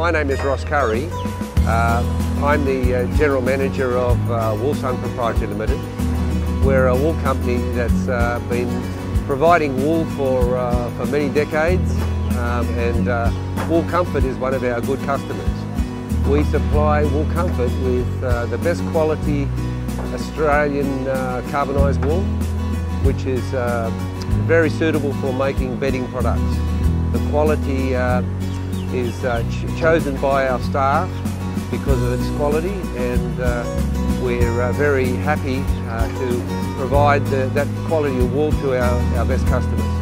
My name is Ross Curry. I'm the General Manager of Woolcomfort Proprietary Limited. We're a wool company that's been providing wool for many decades, and Woolcomfort is one of our good customers. We supply Woolcomfort with the best quality Australian carbonised wool, which is very suitable for making bedding products. The quality is chosen by our staff because of its quality, and we're very happy to provide that quality of wool to our best customers.